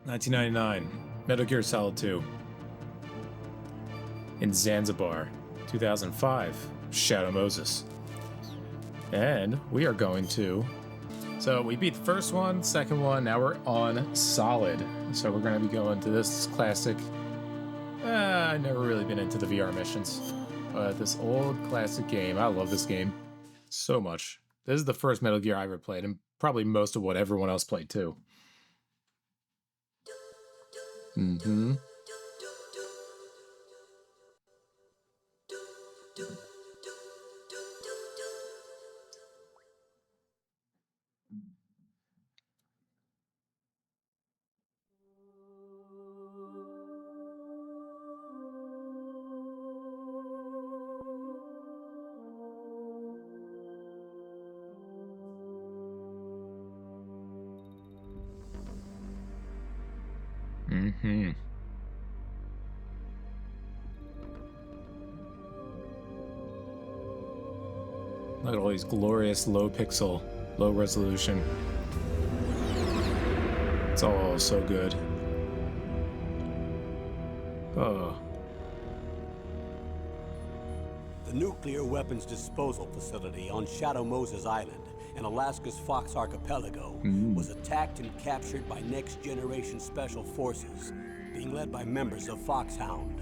1999, Metal Gear Solid 2. In Zanzibar, 2005, Shadow Moses. And we are going to... So we beat the first one, second one, now we're on Solid. So we're going to be going to this classic... I've never really been into the VR missions. But this old classic game, I love this game so much. This is the first Metal Gear I ever played, and probably most of what everyone else played too. Mm-hmm. Mm-hmm. Look at all these glorious low pixel, low resolution. It's all so good. Oh. The nuclear weapons disposal facility on Shadow Moses Island in Alaska's Fox Archipelago was attacked and captured by next-generation special forces, being led by members of FOXHOUND.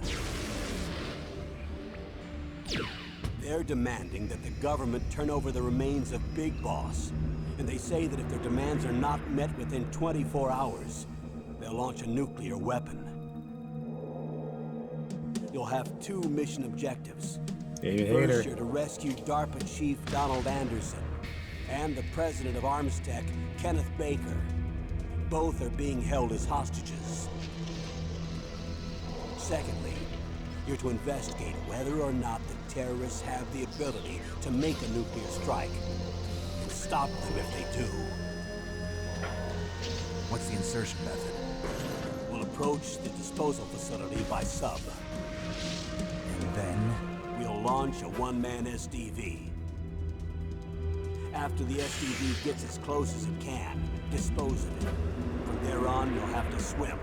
They're demanding that the government turn over the remains of Big Boss, and they say that if their demands are not met within 24 hours, they'll launch a nuclear weapon. You'll have two mission objectives. First, you're to rescue DARPA Chief Donald Anderson and the president of Armstech, Kenneth Baker. Both are being held as hostages. Secondly, you're to investigate whether or not the terrorists have the ability to make a nuclear strike, and stop them if they do. What's the insertion method? We'll approach the disposal facility by sub. And then? We'll launch a one-man SDV. After the SDV gets as close as it can, dispose of it. From there on, you'll have to swim.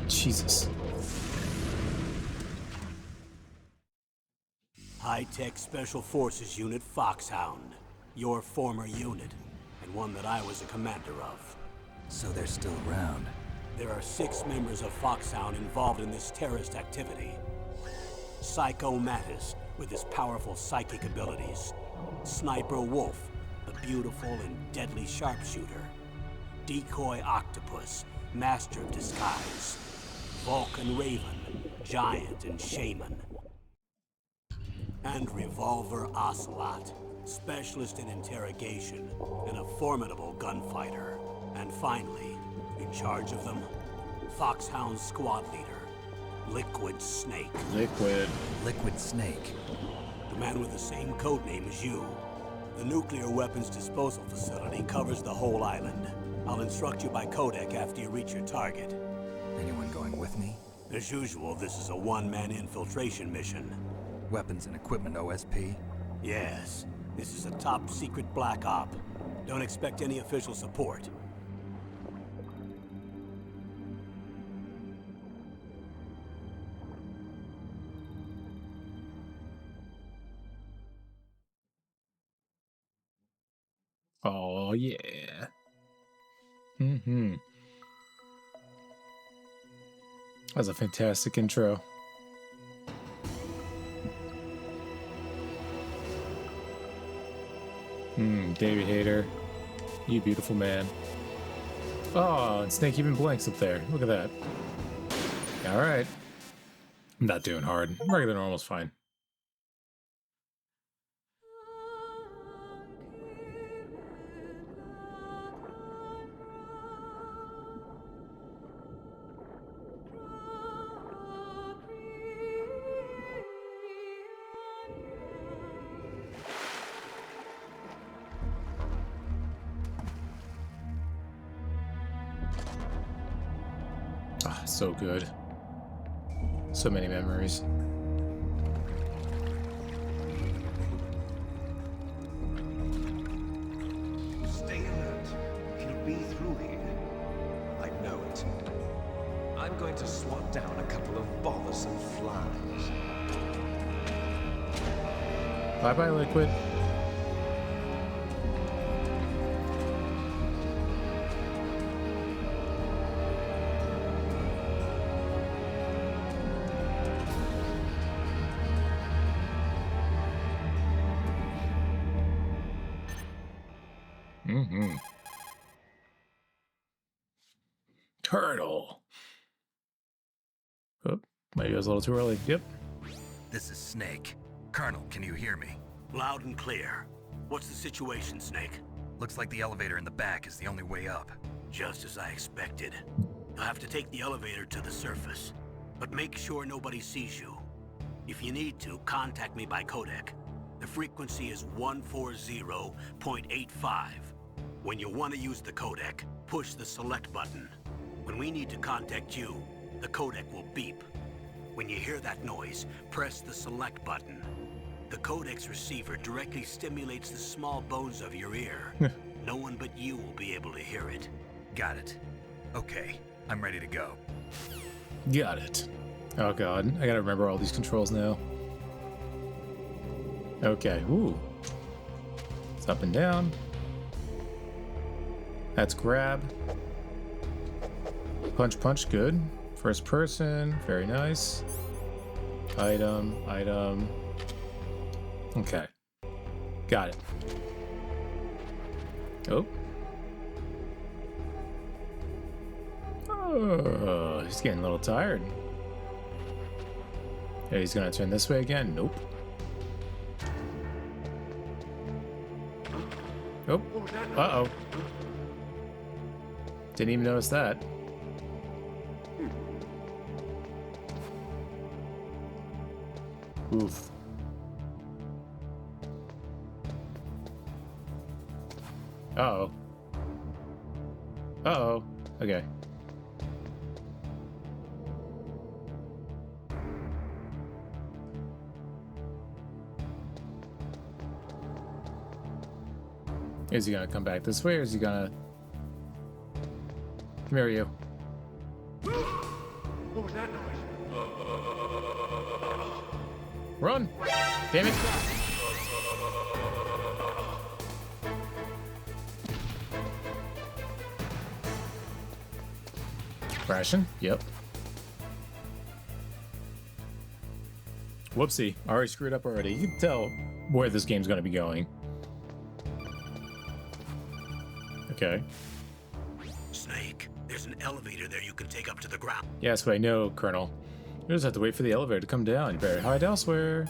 Jesus. High-tech Special Forces Unit FOXHOUND. Your former unit, and one that I was a commander of. So they're still around. There are 6 members of FOXHOUND involved in this terrorist activity. Psycho Mattis, with his powerful psychic abilities. Sniper Wolf, the beautiful and deadly sharpshooter. Decoy Octopus, master of disguise. Vulcan Raven, giant and shaman. And Revolver Ocelot, specialist in interrogation and a formidable gunfighter. And finally, in charge of them, FOXHOUND squad leader, Liquid Snake. Liquid Snake. The man with the same codename as you. The nuclear weapons disposal facility covers the whole island. I'll instruct you by codec after you reach your target. Anyone going with me? As usual, this is a one-man infiltration mission. Weapons and equipment OSP? Yes. This is a top-secret black op. Don't expect any official support. Oh, yeah. Mm-hmm. That's a fantastic intro. David Hayter. You beautiful man. Oh, and Snake even blinks up there. Look at that. Alright. I'm not doing hard. Regular normal's fine. So good. So many memories. Stay I'm going to swat down a couple of bothersome flies. Bye-bye, Liquid. Mm-hmm. Turtle. Oh, maybe it was a little too early. Yep. This is Snake. Colonel, can you hear me? Loud and clear. What's the situation, Snake? Looks like the elevator in the back is the only way up. Just as I expected. You'll have to take the elevator to the surface, but make sure nobody sees you. If you need to, contact me by codec. The frequency is 140.85. When you want to use the codec, push the select button. When we need to contact you, the codec will beep. When you hear that noise, press the select button. The codec's receiver directly stimulates the small bones of your ear. No one but you will be able to hear it. Got it. Okay, I'm ready to go. Got it. Oh god, I gotta remember all these controls now. Okay, ooh. It's up and down. That's grab. Punch, punch, good. First person, very nice. Item, item. Okay. Got it. Oh. Oh, he's getting a little tired. Yeah, he's gonna turn this way again. Nope. Nope. Uh-oh. Didn't even notice that. Oof. Uh-oh. Uh-oh. Okay. Is he gonna come back this way, or is he gonna... Come here, you. What was that noise? Run! Damn it! Crashing? Yep. Whoopsie. Already screwed up already. You can tell where this game's gonna be going. Okay. Snake, there's an elevator there you can take up to the ground. Yes, but I know, Colonel. You just have to wait for the elevator to come down. You better hide elsewhere.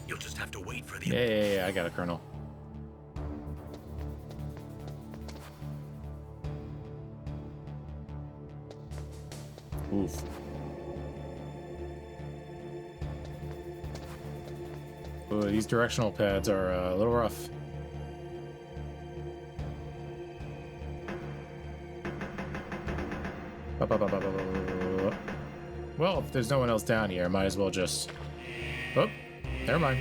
You'll just have to wait for the... Yeah, I got it, Colonel. Oof. Ooh, these directional pads are a little rough. Well, if there's no one else down here, I might as well just... Oh, never mind.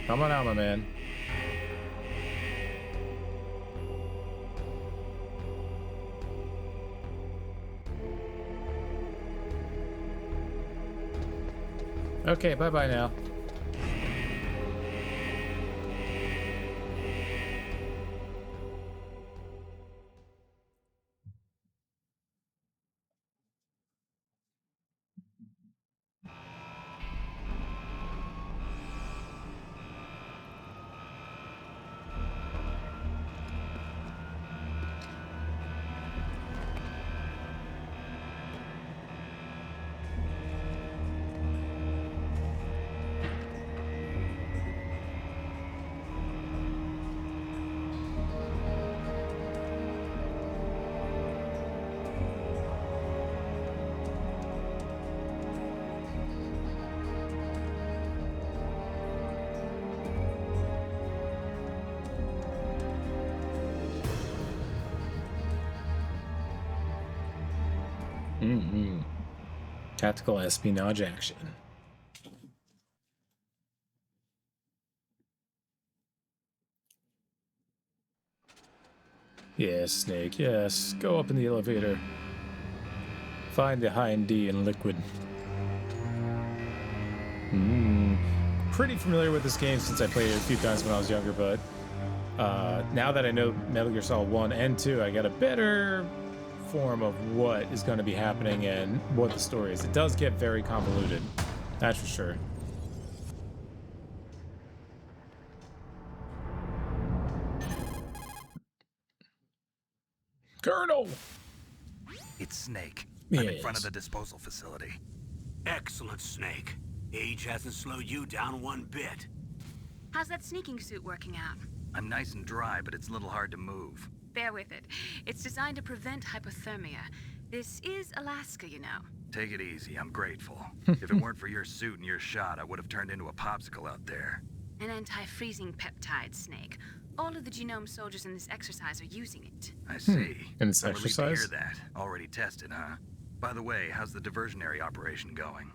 Come on out, my man. Okay, bye-bye now. Tactical espionage action. Yes, Snake, yes. Go up in the elevator. Find the Hind D in liquid. Pretty familiar with this game since I played it a few times when I was younger, but now that I know Metal Gear Solid 1 and 2, I got a better form of what is going to be happening and what the story is. It does get very convoluted, that's for sure. Colonel! It's Snake. I'm in front of Yes. the disposal facility. Excellent, Snake. Age hasn't slowed you down one bit. How's that sneaking suit working out? I'm nice and dry, but it's a little hard to move. Bear with it. It's designed to prevent hypothermia. This is Alaska, you know. Take it easy, I'm grateful. If it weren't for your suit and your shot, I would have turned into a popsicle out there. An anti-freezing peptide, Snake. All of the genome soldiers in this exercise are using it. I see. In this I'm relieved exercise? to hear that. Already tested, huh? By the way, how's the diversionary operation going?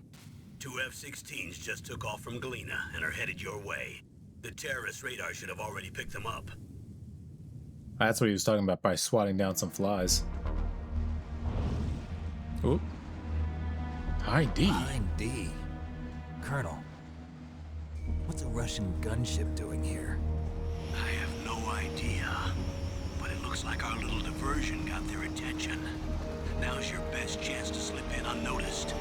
2 F-16s just took off from Galena and are headed your way. The terrorist radar should have already picked them up. That's what he was talking about by swatting down some flies. Oop. Hind D. Hind D. Colonel, what's a Russian gunship doing here? I have no idea, but it looks like our little diversion got their attention. Now's your best chance to slip in unnoticed.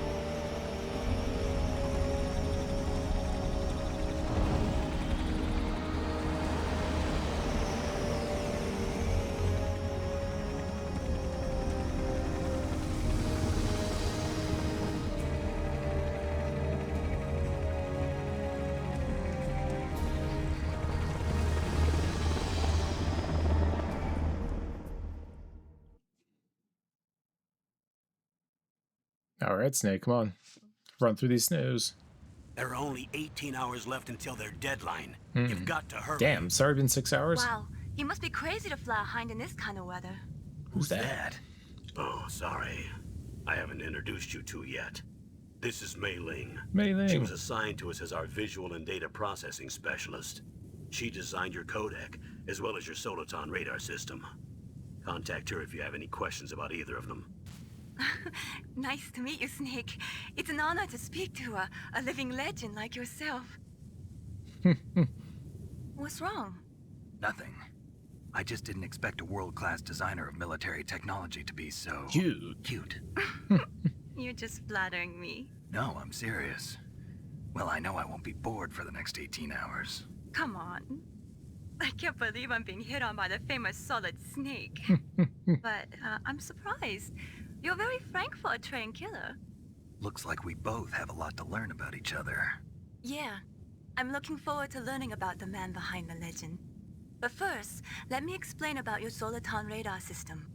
All right, Snake, come on. Run through these snows. There are only 18 hours left until their deadline. You've got to hurry. Damn, it's already been 6 hours? Wow, you must be crazy to fly a hind in this kind of weather. Who's that? Oh, sorry. I haven't introduced you to yet. This is Mei Ling. Mei Ling. She was assigned to us as our visual and data processing specialist. She designed your codec, as well as your Soliton radar system. Contact her if you have any questions about either of them. Nice to meet you, Snake. It's an honor to speak to a living legend like yourself. What's wrong? Nothing. I just didn't expect a world-class designer of military technology to be so... Cute. You're just flattering me. No, I'm serious. Well, I know I won't be bored for the next 18 hours. Come on. I can't believe I'm being hit on by the famous Solid Snake. But I'm surprised. You're very frank for a trained killer. Looks like we both have a lot to learn about each other. Yeah. I'm looking forward to learning about the man behind the legend. But first, let me explain about your Soliton radar system.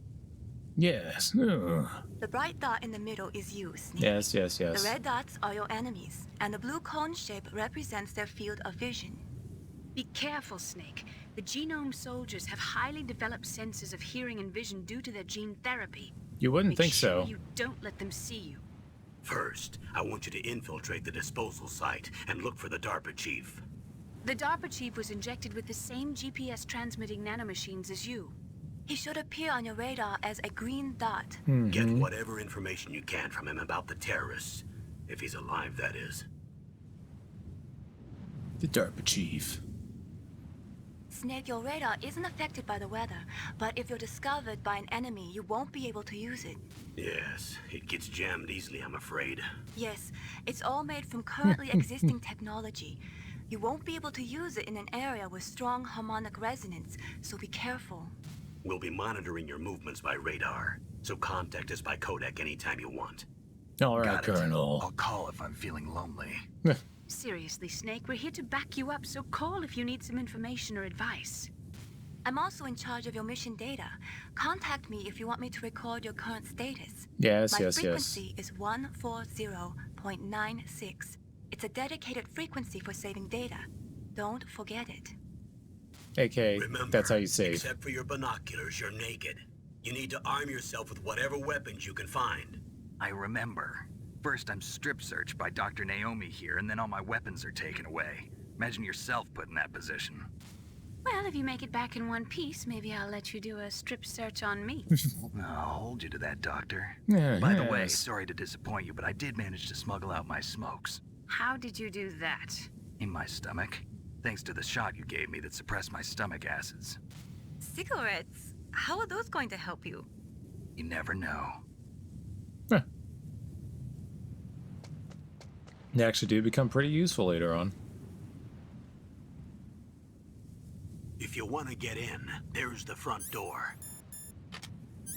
Yes. Ugh. The bright dot in the middle is you, Snake. Yes. The red dots are your enemies, and the blue cone shape represents their field of vision. Be careful, Snake. The genome soldiers have highly developed senses of hearing and vision due to their gene therapy. You wouldn't Make think sure so. you don't let them see you. First, I want you to infiltrate the disposal site and look for the DARPA chief. The DARPA chief was injected with the same GPS transmitting nanomachines as you. He should appear on your radar as a green dot. Get whatever information you can from him about the terrorists. If he's alive, that is. The DARPA chief. Snake, your radar isn't affected by the weather, but if you're discovered by an enemy, you won't be able to use it. Yes, it gets jammed easily, I'm afraid. Yes, it's all made from currently existing technology. You won't be able to use it in an area with strong harmonic resonance, so be careful. We'll be monitoring your movements by radar, so contact us by codec anytime you want. All right, Got it. I'll Colonel. call if I'm feeling lonely. Seriously, Snake, we're here to back you up, so call if you need some information or advice. I'm also in charge of your mission data. Contact me if you want me to record your current status. Yes. My frequency is 140.96. It's a dedicated frequency for saving data. Don't forget it. AK, Remember, that's how you save. except for your binoculars, you're naked. You need to arm yourself with whatever weapons you can find. I remember. First, I'm strip searched by Dr. Naomi here, and then all my weapons are taken away. Imagine yourself put in that position. Well, if you make it back in one piece, maybe I'll let you do a strip search on me. I'll hold you to that, Doctor. Yeah, By the way, yes. sorry to disappoint you, but I did manage to smuggle out my smokes. How did you do that? In my stomach. Thanks to the shot you gave me that suppressed my stomach acids. Cigarettes? How are those going to help you? You never know. Huh. They actually do become pretty useful later on. If you want to get in, there's the front door.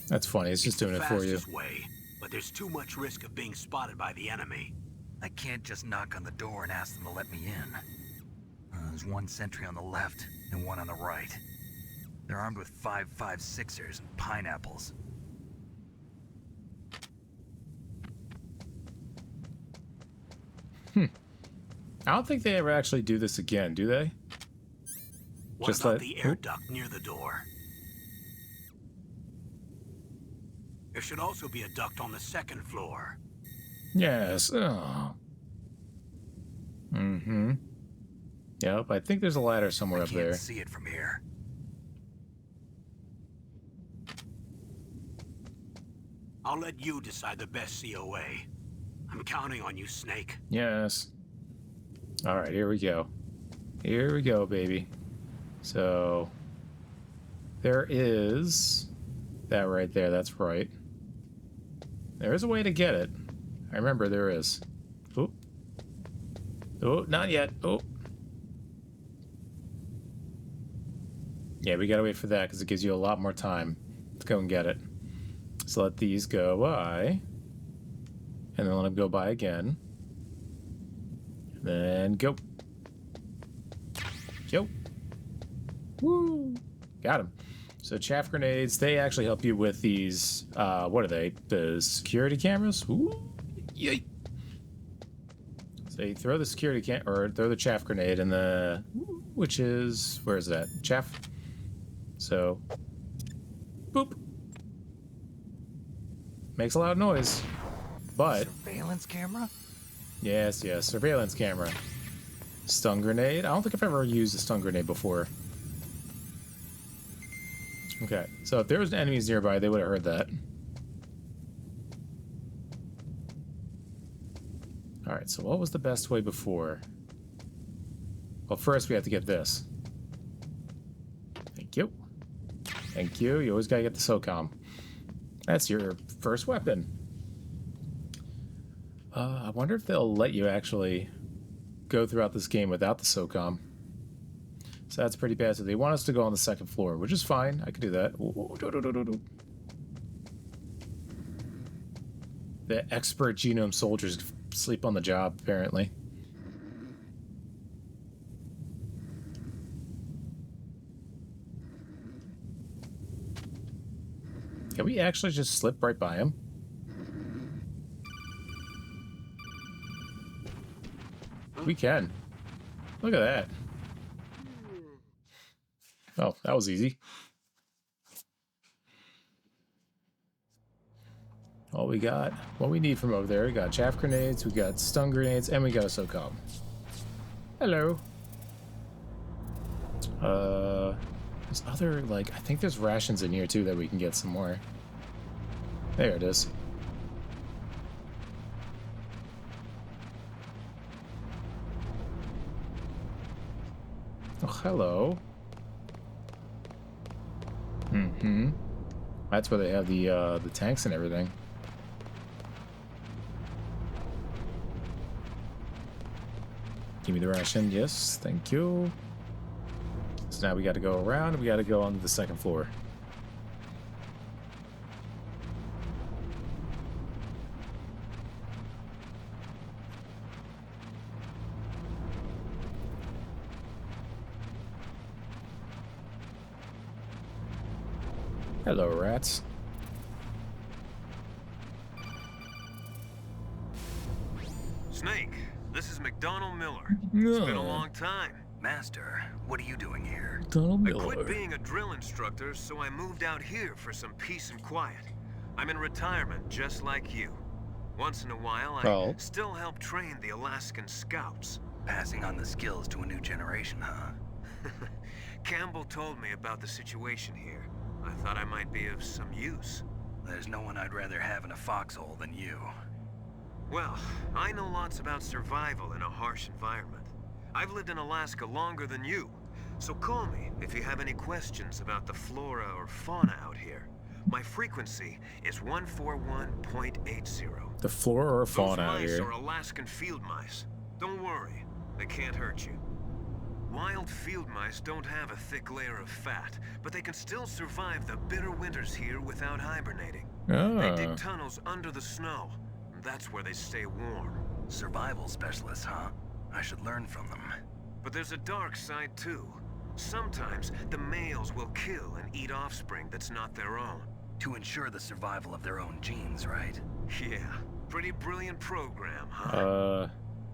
That's funny. It's just doing it for you. Fastest way, but there's too much risk of being spotted by the enemy. I can't just knock on the door and ask them to let me in. There's one sentry on the left and one on the right. They're armed with 5.56ers and pineapples. I don't think they ever actually do this again, do they? What Just about let- the air duct near the door? There should also be a duct on the second floor. Yes. Oh. Mm-hmm. Yep, I think there's a ladder somewhere I up can't there. see it from here. I'll let you decide the best COA. I'm counting on you, Snake. Yes. Alright, here we go. Here we go, baby. So, there is that right there. That's right. There is a way to get it. I remember there is. Oh. Oh, not yet. Oh. Yeah, we gotta wait for that because it gives you a lot more time to go and get it. So let these go by. And then let them go by again. Then go. Go. Woo! Got him. So chaff grenades, they actually help you with these, what are they? The security cameras? Ooh! Yay! So you throw the security or throw the chaff grenade in the, which is, where is that? Chaff. So, boop. Makes a loud noise, but Surveillance camera? yes, surveillance camera. Stun grenade. I don't think I've ever used a stun grenade before. Okay, so if there was enemies nearby, they would have heard that. Alright, so what was the best way before? Well, first we have to get this. Thank you. Thank you. You always gotta get the SOCOM. That's your first weapon. I wonder if they'll let you actually go throughout this game without the SOCOM. So that's pretty bad. So they want us to go on the second floor, which is fine. I could do that. The expert genome soldiers sleep on the job, apparently. Can we actually just slip right by him? We can. Look at that. Oh, that was easy. All we got, what we need from over there, we got chaff grenades, we got stun grenades, and we got a SOCOM. Hello. There's other, like, I think there's rations in here too that we can get some more. There it is. Oh, hello. Mm-hmm. That's where they have the tanks and everything. Give me the ration. Yes, thank you. So now we got to go around and we got to go onto the second floor. Hello, rats. Snake, this is McDonald Miller. It's been a long time. Master, what are you doing here? Donald I Miller. quit being a drill instructor, so I moved out here for some peace and quiet. I'm in retirement, just like you. Once in a while, I still help train the Alaskan Scouts. Passing on the skills to a new generation, huh? Campbell told me about the situation here. I thought I might be of some use. There's no one I'd rather have in a foxhole than you. Well, I know lots about survival in a harsh environment. I've lived in Alaska longer than you, so call me if you have any questions about the flora or fauna out here. My frequency is 141.80. The flora or fauna out Those mice here. are Alaskan field mice. Don't worry, they can't hurt you. Wild field mice don't have a thick layer of fat, but they can still survive the bitter winters here without hibernating. They dig tunnels under the snow. That's where they stay warm. Survival specialists, huh? I should learn from them. But there's a dark side too. Sometimes the males will kill and eat offspring that's not their own. To ensure the survival of their own genes, right? Yeah, pretty brilliant program, huh?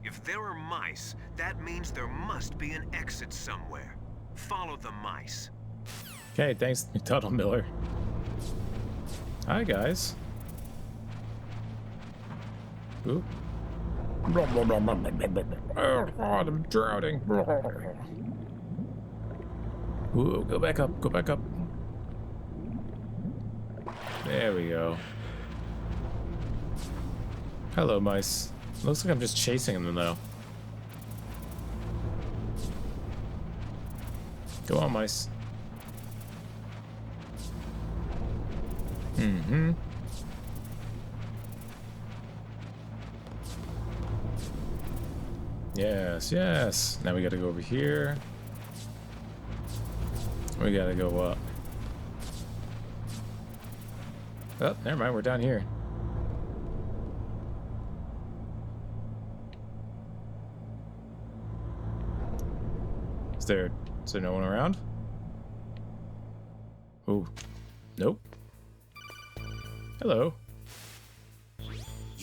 If there are mice, that means there must be an exit somewhere. Follow the mice. Okay, thanks, Tuttle Miller. Hi, guys. Ooh. Oh, God, I'm drowning. Ooh, go back up, go back up. There we go. Hello, mice. Looks like I'm just chasing them, though. Go on, mice. Mm-hmm. Yes, yes. Now we gotta go over here. We gotta go up. Oh, never mind. We're down here. Is there no one around? Oh, nope. Hello.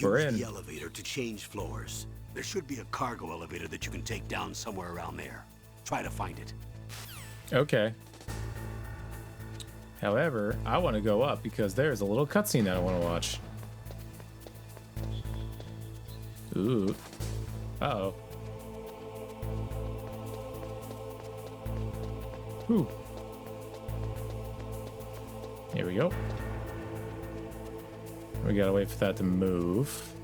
We're Use in. the elevator to change floors. There should be a cargo elevator that you can take down somewhere around there. Try to find it. Okay. However, I want to go up because there's a little cutscene that I want to watch. Ooh. Uh-oh. Ooh. Here we go. We gotta wait for that to move.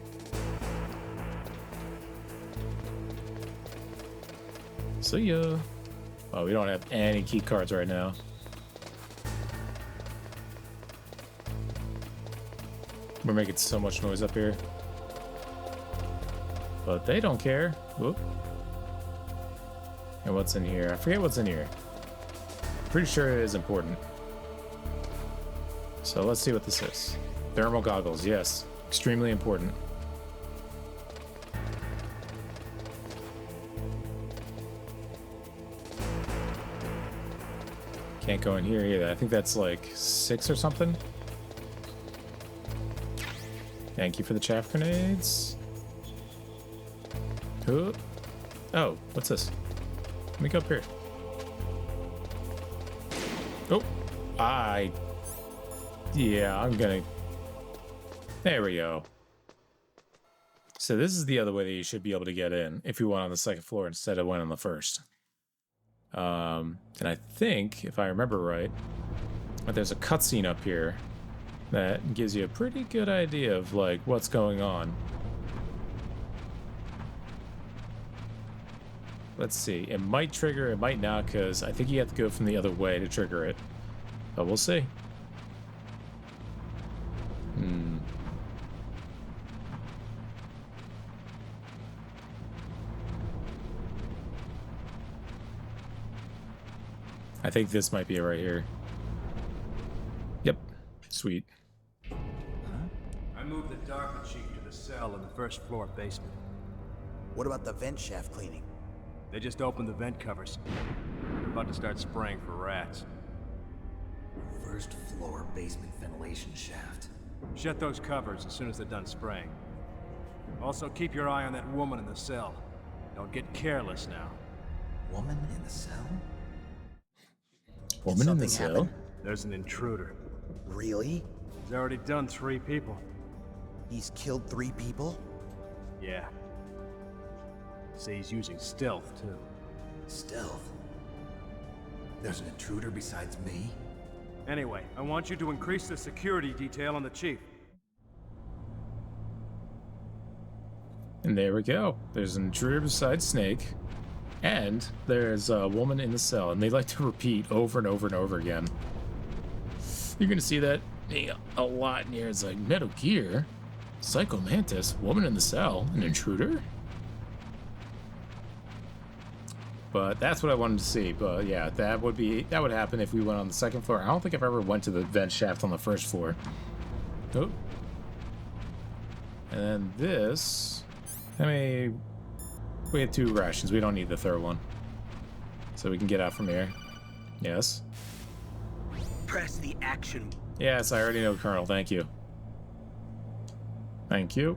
See ya. Oh, we don't have any key cards right now. We're making so much noise up here. But they don't care. Whoop. And what's in here? I forget what's in here. Pretty sure it is important. So let's see what this is. Thermal goggles, yes. Extremely important. Can't go in here either. I think that's like 6 or something. Thank you for the chaff grenades. Ooh. Oh, what's this? Let me go up here. Oh, yeah, I'm gonna... There we go. So this is the other way that you should be able to get in if you went on the second floor instead of went on the first. And I think, if I remember right, that there's a cutscene up here that gives you a pretty good idea of, like, what's going on. Let's see. It might trigger, it might not, because I think you have to go from the other way to trigger it. But we'll see. I think this might be it right here. Yep. Sweet. I moved the Dark Chief to the cell in the first floor basement. What about the vent shaft cleaning? They just opened the vent covers. They're about to start spraying for rats. First floor basement ventilation shaft. Shut those covers as soon as they're done spraying. Also, keep your eye on that woman in the cell. Don't get careless now. Woman in the cell? Woman in the cell? There's an intruder. Really? He's already done 3 people. He's killed 3 people? Yeah. Say he's using stealth, too. Stealth? There's an intruder besides me? Anyway, I want you to increase the security detail on the chief. And there we go. There's an intruder beside Snake. And there's a woman in the cell. And they like to repeat over and over and over again. You're going to see that a lot in here. It's like Metal Gear, Psycho Mantis, woman in the cell, an intruder? But that's what I wanted to see. But yeah, that would happen if we went on the second floor. I don't think I've ever went to the vent shaft on the first floor. Oh. And then this. We have 2 rations. We don't need the third one. So we can get out from here. Yes. Press the action. Yes, I already know, Colonel. Thank you. Thank you.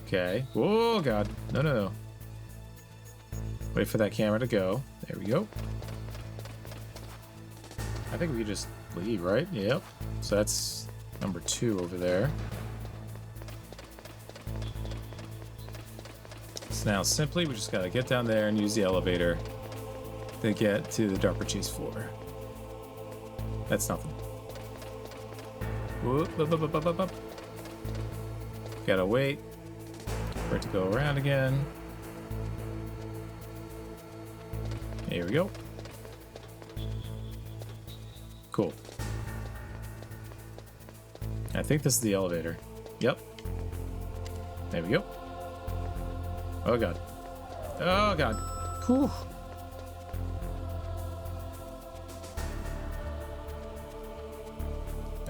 Okay. Oh, God. No, no, no. Wait for that camera to go. There we go. I think we could just leave, right? Yep. So that's number 2 over there. So now simply we just gotta get down there and use the elevator to get to the DARPA Chief's floor. That's nothing. Whoop, whoop, whoop, whoop, whoop, whoop. Gotta wait for it to go around again. Here we go. Cool. I think this is the elevator. Yep. There we go. Oh, God. Oh, God. Whew.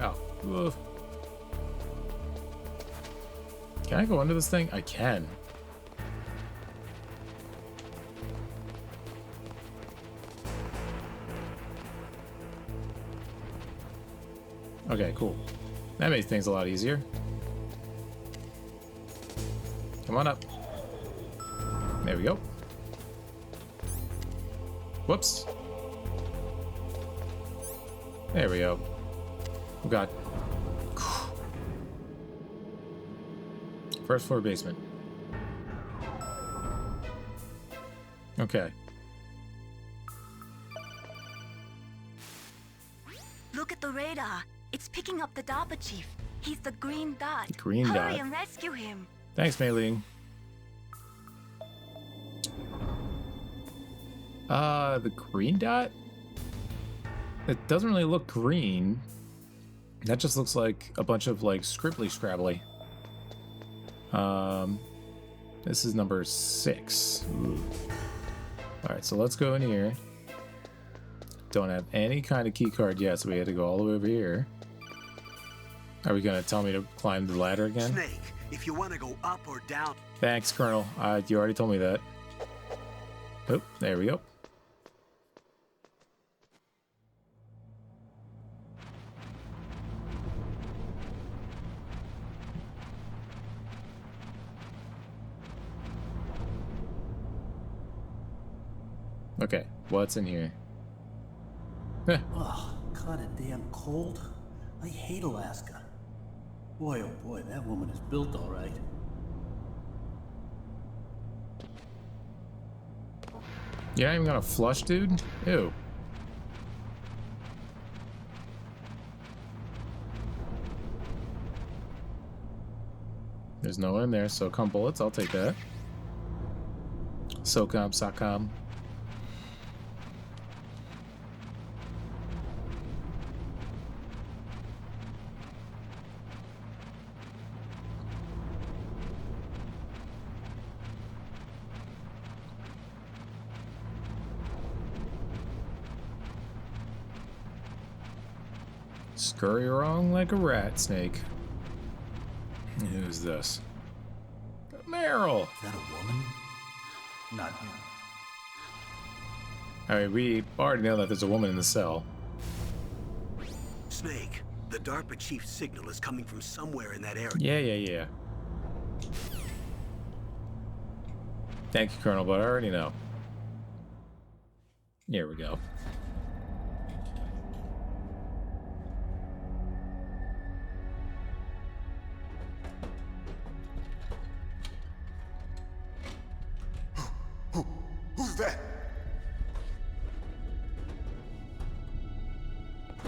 Oh. Oof. Can I go under this thing? I can. Okay, cool. That makes things a lot easier. Come on up. There we go. Whoops. There we go. Oh, God. First floor basement. Okay. Look at the radar. It's picking up the DARPA chief. He's the green dot. Green dot. Hurry and rescue him. Thanks, Mei Ling. The green dot? It doesn't really look green. That just looks like a bunch of, like, scribbly scrabbly. This is number 6. Alright, so let's go in here. Don't have any kind of key card yet, so we had to go all the way over here. Are we gonna tell me to climb the ladder again? Snake, if you want to go up or down. Thanks, Colonel. You already told me that. Oh, there we go. Okay, what's in here? Oh, kinda damn cold. I hate Alaska. Boy, oh boy, that woman is built all right. You're not even gonna flush, dude? Ew. There's no one in there, SOCOM bullets, I'll take that. SOCOM. Scurry along like a rat, Snake. Who's this? Meryl! Is that a woman? Not him. Alright, we already know that there's a woman in the cell. Snake, the DARPA chief's signal is coming from somewhere in that area. Yeah. Thank you, Colonel, but I already know. Here we go. that?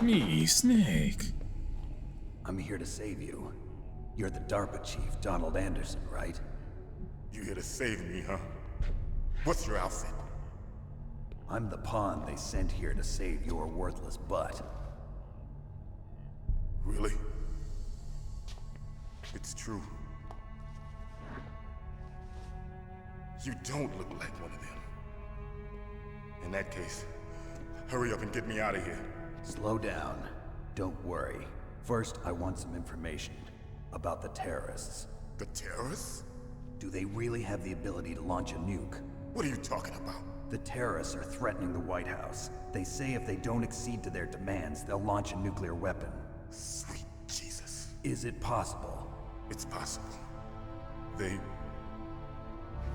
Me, Snake. I'm here to save you. You're the DARPA chief, Donald Anderson, right? You here to save me, huh? What's your outfit? I'm the pawn they sent here to save your worthless butt. Really? It's true. You don't look like one of them. In that case, hurry up and get me out of here. Slow down. Don't worry. First, I want some information about the terrorists. The terrorists? Do they really have the ability to launch a nuke? What are you talking about? The terrorists are threatening the White House. They say if they don't accede to their demands, they'll launch a nuclear weapon. Sweet Jesus. Is it possible? It's possible. They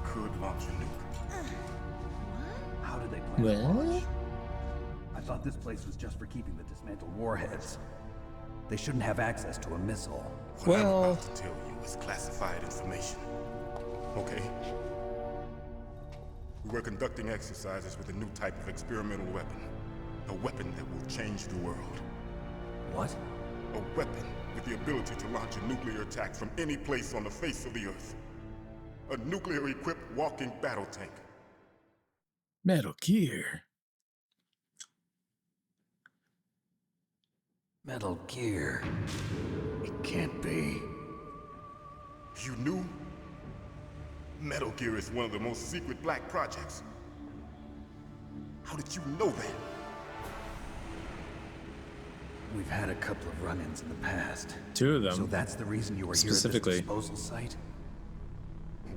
could launch a nuke. How do they plan to What? launch? I thought this place was just for keeping the dismantled warheads. They shouldn't have access to a missile. What I'm about to tell you is classified information. Okay? We were conducting exercises with a new type of experimental weapon. A weapon that will change the world. What? A weapon with the ability to launch a nuclear attack from any place on the face of the Earth. A nuclear-equipped walking battle tank. Metal Gear. Metal Gear. It can't be. You knew? Metal Gear is one of the most secret black projects. How did you know that? We've had a couple of run-ins in the past. Two of them. So that's the reason you were specifically here at this disposal site?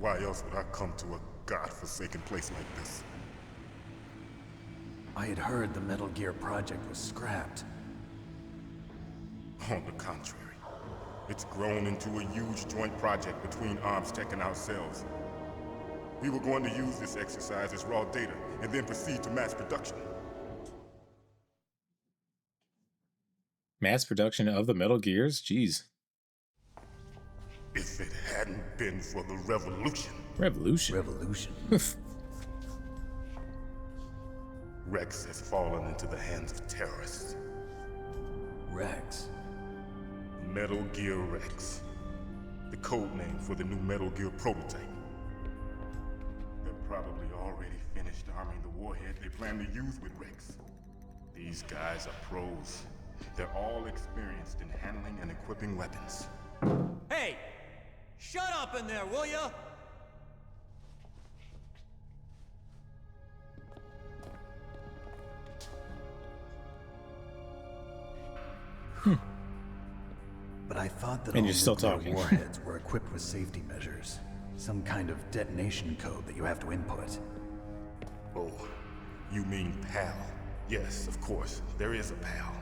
Why else would I come to a godforsaken place like this? I had heard the Metal Gear project was scrapped. On the contrary, it's grown into a huge joint project between ArmsTech and ourselves. We were going to use this exercise as raw data and then proceed to mass production. Mass production of the Metal Gears? Jeez. If it hadn't been for the revolution. Revolution? Revolution? Rex has fallen into the hands of terrorists. Rex? Metal Gear Rex. The code name for the new Metal Gear prototype. They're probably already finished arming the warhead they plan to use with Rex. These guys are pros. They're all experienced in handling and equipping weapons. Hey! Shut up in there, will ya? But I thought that And all you're still nuclear talking. warheads were equipped with safety measures. Some kind of detonation code that you have to input. Oh, you mean PAL? Yes, of course, there is a PAL.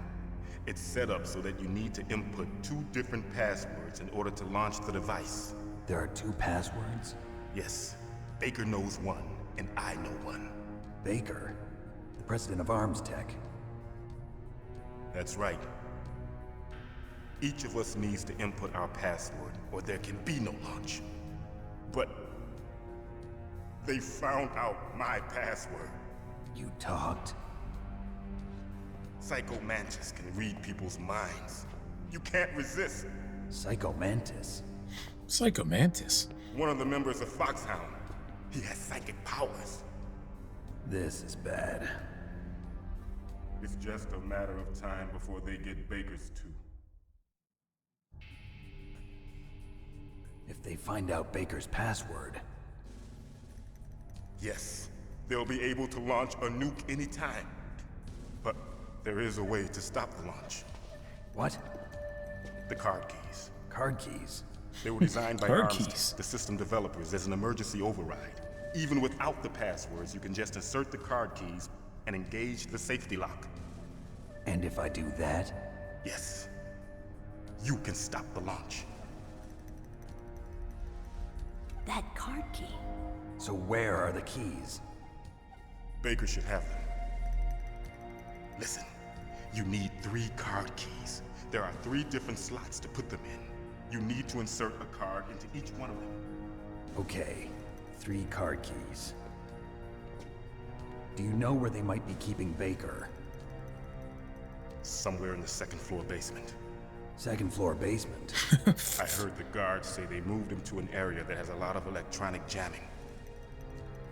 It's set up so that you need to input 2 different passwords in order to launch the device. There are 2 passwords? Yes. Baker knows one, and I know one. Baker? The president of ArmsTech? That's right. Each of us needs to input our password, or there can be no launch. But they found out my password. You talked? Psycho Mantis can read people's minds. You can't resist. Psycho Mantis? Psycho Mantis? One of the members of FOXHOUND. He has psychic powers. This is bad. It's just a matter of time before they get Baker's too. If they find out Baker's password... Yes, they'll be able to launch a nuke anytime. But there is a way to stop the launch. What? The card keys. Card keys? They were designed by Card ArmsTech, keys. the system developers, as an emergency override. Even without the passwords, you can just insert the card keys and engage the safety lock. And if I do that? Yes. You can stop the launch. That card key. So where are the keys? Baker should have them. Listen, you need 3 card keys. There are 3 different slots to put them in. You need to insert a card into each one of them. Okay, 3 card keys. Do you know where they might be keeping Baker? Somewhere in the second floor basement. Second floor basement? I heard the guards say they moved him to an area that has a lot of electronic jamming.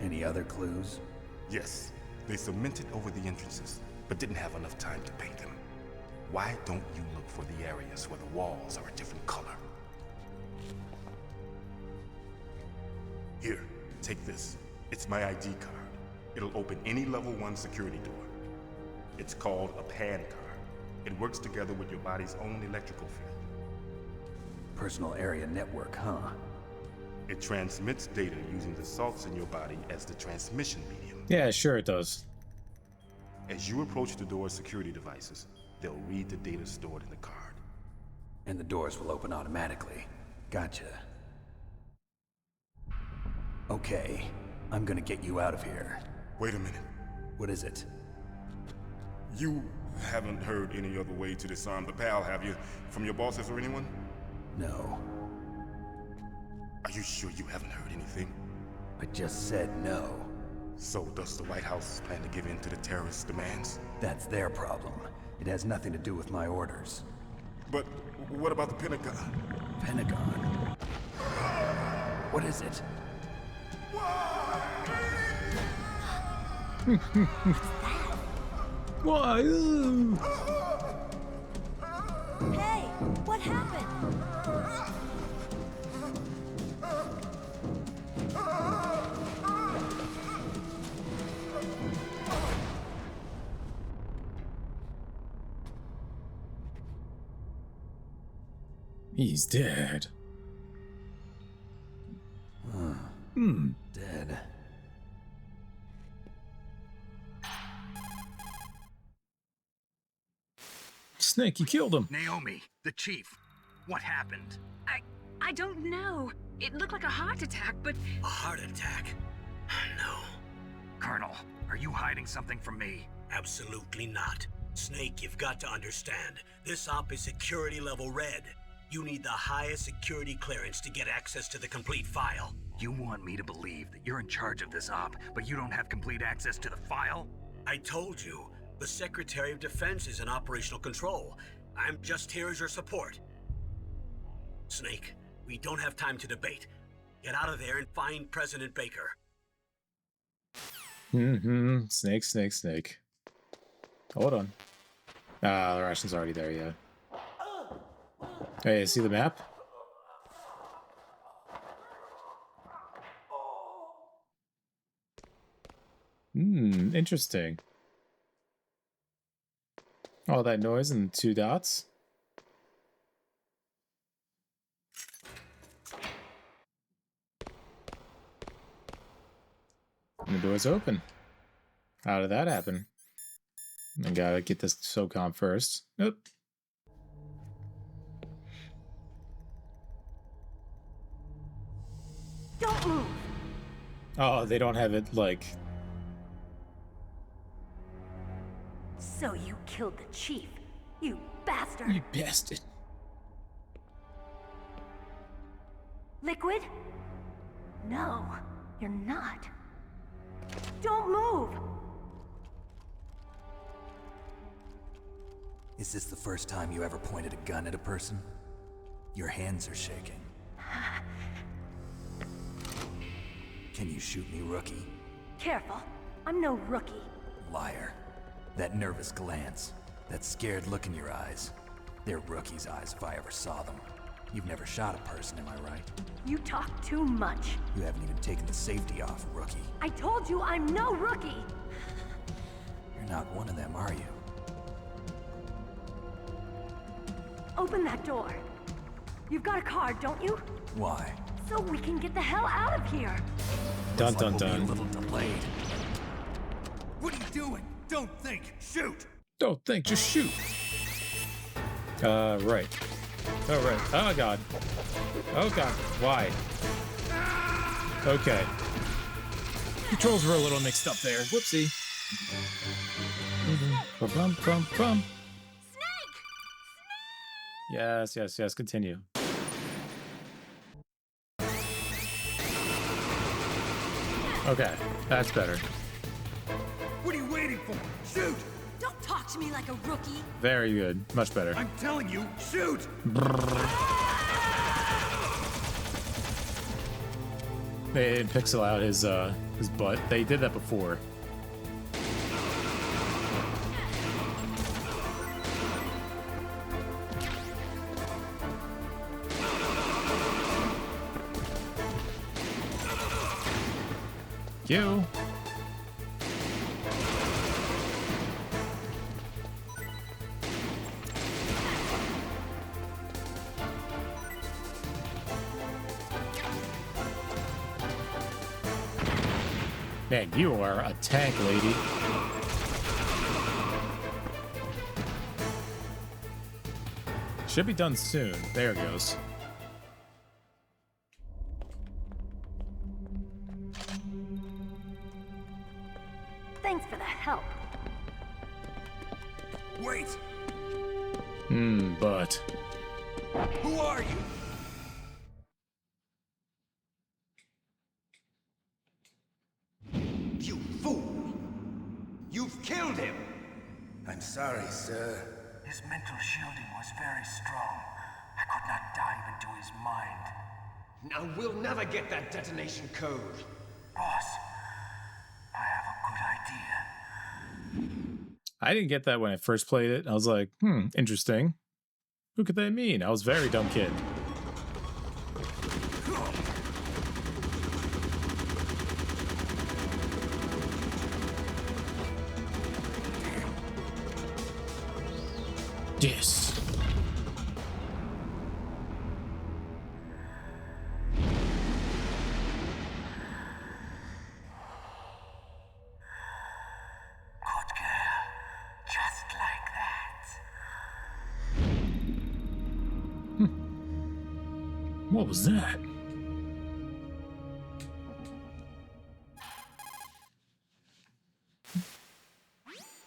Any other clues? Yes. They cemented over the entrances, but didn't have enough time to paint them. Why don't you look for the areas where the walls are a different color? Here, take this. It's my ID card. It'll open any level 1 security door. It's called a PAN card. It works together with your body's own electrical field. Personal area network, huh? It transmits data using the salts in your body as the transmission medium. Yeah, sure it does. As you approach the door's security devices, they'll read the data stored in the card. And the doors will open automatically. Gotcha. Okay, I'm gonna get you out of here. Wait a minute. What is it? You haven't heard any other way to disarm the PAL, have you? From your bosses or anyone? No. Are you sure you haven't heard anything? I just said no. So does the White House plan to give in to the terrorists' demands? That's their problem. It has nothing to do with my orders. But what about the Pentagon? Pentagon? What is it? Why? Hey, what happened? He's dead. Dead. Snake, you killed him. Naomi, the chief. What happened? I don't know. It looked like a heart attack, but... A heart attack? No. Colonel, are you hiding something from me? Absolutely not. Snake, you've got to understand. This op is security level red. You need the highest security clearance to get access to the complete file. You want me to believe that you're in charge of this op, but you don't have complete access to the file? I told you, the Secretary of Defense is in operational control. I'm just here as your support. Snake, we don't have time to debate. Get out of there and find President Baker. Snake. Hold on. Ah, the ration's already there, yeah. Hey, see the map? Interesting. All that noise and 2 dots. And the door's open. How did that happen? I gotta get this SOCOM first. Nope. Don't move! Oh, they don't have it like... So you killed the chief, you bastard! You bastard. Liquid? No, you're not. Don't move! Is this the first time you ever pointed a gun at a person? Your hands are shaking. Can you shoot me, rookie? Careful, I'm no rookie. Liar. That nervous glance, that scared look in your eyes. They're rookie's eyes if I ever saw them. You've never shot a person, am I right? You talk too much. You haven't even taken the safety off, rookie. I told you I'm no rookie! You're not one of them, are you? Open that door. You've got a card, don't you? Why? So we can get the hell out of here. Dun Looks dun like we'll be dun. a little delayed. What are you doing? Don't think. Shoot. Don't think, just shoot. Right. Oh, right. Oh, God. Oh, God. Why? Okay. Controls were a little mixed up there. Whoopsie. Bum. Yes. Continue. Okay, that's better. What are you waiting for? Shoot! Don't talk to me like a rookie. Very good. Much better. I'm telling you, shoot! They didn't pixel out his butt. They did that before. You. Man, you are a tank, lady. Should be done soon. There it goes. Thanks for the help. Wait! But... Who are you? You fool! You've killed him! I'm sorry, sir. His mental shielding was very strong. I could not dive into his mind. Now we'll never get that detonation code. Boss, I have a good idea. I didn't get that when I first played it. I was like, interesting. Who could that mean? I was a very dumb kid. Yes. What was that?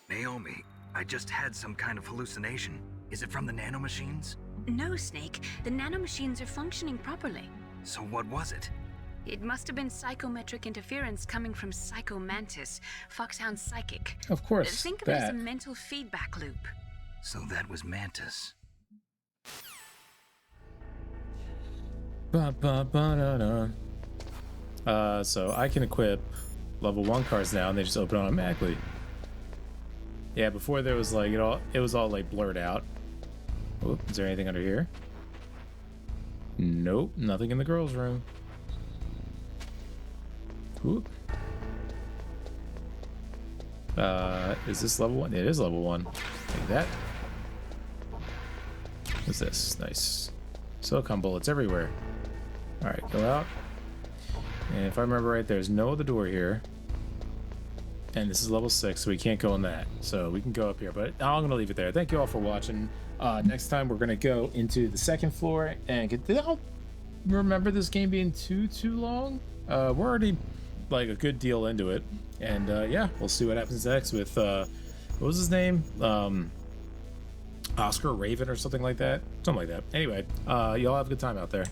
Naomi, I just had some kind of hallucination. Is it from the nanomachines? No, Snake. The nanomachines are functioning properly. So what was it? It must have been psychometric interference coming from Psycho Mantis, Foxhound's psychic. Of course, Think of it as a mental feedback loop. So that was Mantis. So I can equip level 1 cards now, and they just open automatically. Yeah, before there was like it was all like blurred out. Oh, is there anything under here? Nope, nothing in the girls' room. Ooh. Is this level 1? It is level 1. Like that. What's this? Nice. Silicon bullets everywhere. Alright, go out. And if I remember right, there's no other door here. And this is level 6, so we can't go in that. So we can go up here, but I'm going to leave it there. Thank you all for watching. Next time, we're going to go into the second floor and get... I don't remember this game being too long. We're already, like, a good deal into it. And, yeah, we'll see what happens next with, what was his name? Oscar Raven or something like that. Something like that. Anyway, y'all have a good time out there.